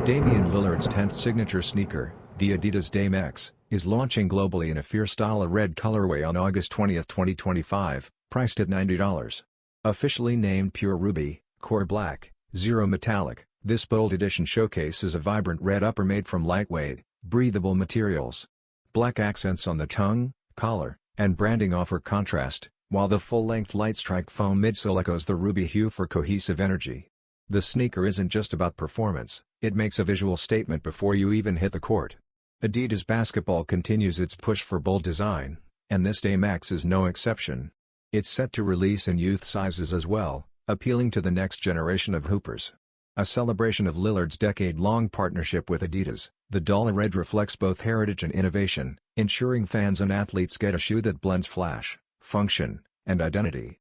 Damian Lillard's 10th signature sneaker, the Adidas Dame X, is launching globally in a fierce Dolla Red colorway on August 20, 2025, priced at $90. Officially named Pure Ruby, Core Black, Zero Metallic, this bold edition showcases a vibrant red upper made from lightweight, breathable materials. Black accents on the tongue, collar, and branding offer contrast, while the full-length LIGHTSTRIKE foam midsole echoes the ruby hue for cohesive energy. The sneaker isn't just about performance, it makes a visual statement before you even hit the court. Adidas Basketball continues its push for bold design, and this Dame X is no exception. It's set to release in youth sizes as well, appealing to the next generation of hoopers. A celebration of Lillard's decade-long partnership with Adidas, the Dolla Red reflects both heritage and innovation, ensuring fans and athletes get a shoe that blends flash, function, and identity.